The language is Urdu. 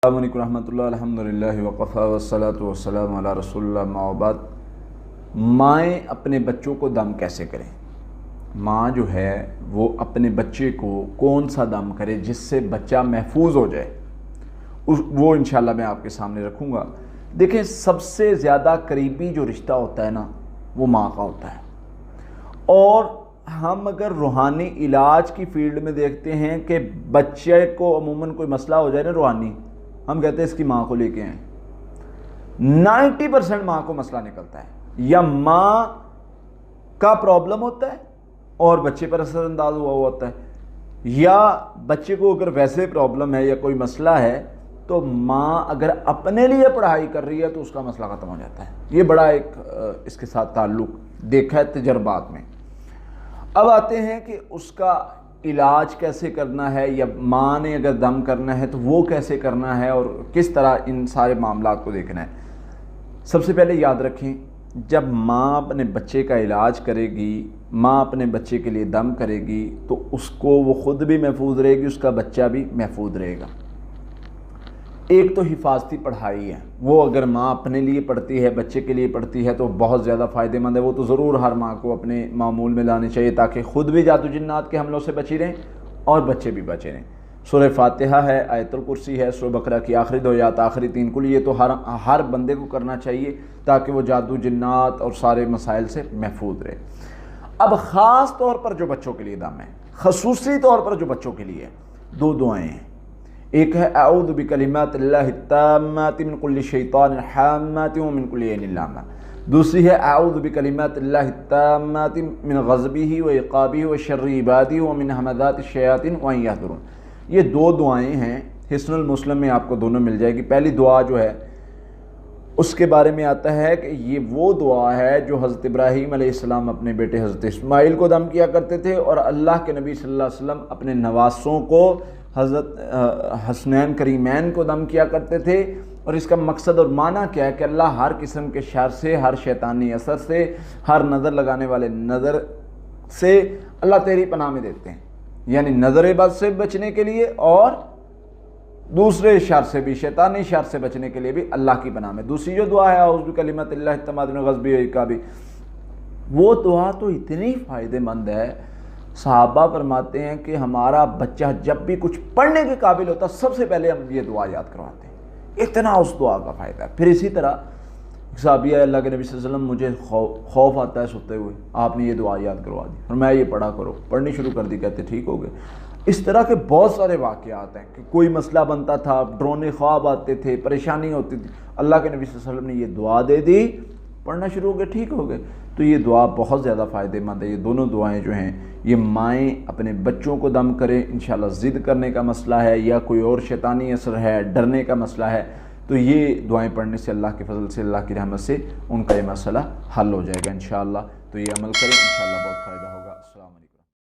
السلام علیکم ورحمۃ اللہ، الحمدللہ وقفا والصلاۃ والسلام علی رسول اللہ، اما بعد۔ مائیں اپنے بچوں کو دم کیسے کریں؟ ماں جو ہے وہ اپنے بچے کو کون سا دم کرے جس سے بچہ محفوظ ہو جائے، وہ انشاءاللہ میں آپ کے سامنے رکھوں گا۔ دیکھیں، سب سے زیادہ قریبی جو رشتہ ہوتا ہے نا، وہ ماں کا ہوتا ہے۔ اور ہم اگر روحانی علاج کی فیلڈ میں دیکھتے ہیں کہ بچے کو عموماً کوئی مسئلہ ہو جائے نا روحانی، ہم کہتے ہیں اس کی ماں کو لے کے آئیں۔ 90% ماں کو مسئلہ نکلتا ہے، یا ماں کا پرابلم ہوتا ہے اور بچے پر اثر انداز ہوا ہوتا ہے، یا بچے کو اگر ویسے پرابلم ہے یا کوئی مسئلہ ہے تو ماں اگر اپنے لیے پڑھائی کر رہی ہے تو اس کا مسئلہ ختم ہو جاتا ہے۔ یہ بڑا ایک اس کے ساتھ تعلق دیکھا ہے تجربات میں۔ اب آتے ہیں کہ اس کا علاج کیسے کرنا ہے، یا ماں نے اگر دم کرنا ہے تو وہ کیسے کرنا ہے، اور کس طرح ان سارے معاملات کو دیکھنا ہے۔ سب سے پہلے یاد رکھیں، جب ماں اپنے بچے کا علاج کرے گی، ماں اپنے بچے کے لیے دم کرے گی تو اس کو وہ خود بھی محفوظ رہے گی، اس کا بچہ بھی محفوظ رہے گا۔ ایک تو حفاظتی پڑھائی ہے، وہ اگر ماں اپنے لیے پڑھتی ہے، بچے کے لیے پڑھتی ہے تو بہت زیادہ فائدہ مند ہے۔ وہ تو ضرور ہر ماں کو اپنے معمول میں لانی چاہیے تاکہ خود بھی جادو جنات کے حملوں سے بچی رہیں اور بچے بھی بچے رہیں۔ سورہ فاتحہ ہے، آیت الکرسی ہے، سورہ بقرہ کی آخری 2 آیات، آخری 3 کل، یہ تو ہر بندے کو کرنا چاہیے تاکہ وہ جادو جنات اور سارے مسائل سے محفوظ رہے۔ اب خاص طور پر جو بچوں کے لیے دم ہے، خصوصی طور پر جو بچوں کے لیے 2 دعائیں ہیں۔ ایک ہے اعوذ بکلمات اللہ التامات من کل شیطان حامات ومن کل عین لامہ، دوسری ہے اعوذ بکلمات اللہ التامات من غضبہ وعقابہ وشر عبادہ ومن ہمزات الشیاطین وان یحضرون۔ یہ 2 دعائیں ہیں، حصن المسلم میں آپ کو دونوں مل جائے گی۔ پہلی دعا جو ہے اس کے بارے میں آتا ہے کہ یہ وہ دعا ہے جو حضرت ابراہیم علیہ السلام اپنے بیٹے حضرت اسماعیل کو دم کیا کرتے تھے، اور اللہ کے نبی صلی اللہ علیہ وسلم اپنے نواسوں کو حضرت حسنین کریمین کو دم کیا کرتے تھے۔ اور اس کا مقصد اور معنی کیا ہے کہ اللہ ہر قسم کے شر سے، ہر شیطانی اثر سے، ہر نظر لگانے والے نظر سے اللہ تیری پناہ میں دیتے ہیں، یعنی نظر بد سے بچنے کے لیے اور دوسرے شر سے بھی، شیطانی شر سے بچنے کے لیے بھی اللہ کی پناہ میں۔ دوسری جو دعا ہے اعوذ بکلمات اللہ التامات من غضبہ وعقابہ، وہ دعا تو اتنی فائدہ مند ہے، صحابہ فرماتے ہیں کہ ہمارا بچہ جب بھی کچھ پڑھنے کے قابل ہوتا سب سے پہلے ہم یہ دعا یاد کرواتے ہیں، اتنا اس دعا کا فائدہ ہے۔ پھر اسی طرح صحابی ہے، اللہ کے نبی صلی اللہ علیہ وسلم، مجھے خوف آتا ہے سوتے ہوئے، آپ نے یہ دعا یاد کروا دی اور میں یہ پڑھا کرو، پڑھنی شروع کر دی، کہتے ٹھیک ہو گئے۔ اس طرح کے بہت سارے واقعات ہیں کہ کوئی مسئلہ بنتا تھا، ڈرونے خواب آتے تھے، پریشانی ہوتی تھی، اللہ کے نبی صلی اللہ علیہ وسلم نے یہ دعا دے دی، پڑھنا شروع ہو گئے، ٹھیک ہو گئے۔ تو یہ دعا بہت زیادہ فائدہ مند ہے۔ یہ دونوں دعائیں جو ہیں، یہ مائیں اپنے بچوں کو دم کریں، انشاءاللہ ضد کرنے کا مسئلہ ہے یا کوئی اور شیطانی اثر ہے، ڈرنے کا مسئلہ ہے، تو یہ دعائیں پڑھنے سے اللہ کے فضل سے، اللہ کی رحمت سے ان کا یہ مسئلہ حل ہو جائے گا انشاءاللہ۔ تو یہ عمل کریں، انشاءاللہ بہت فائدہ ہوگا۔ السلام علیکم۔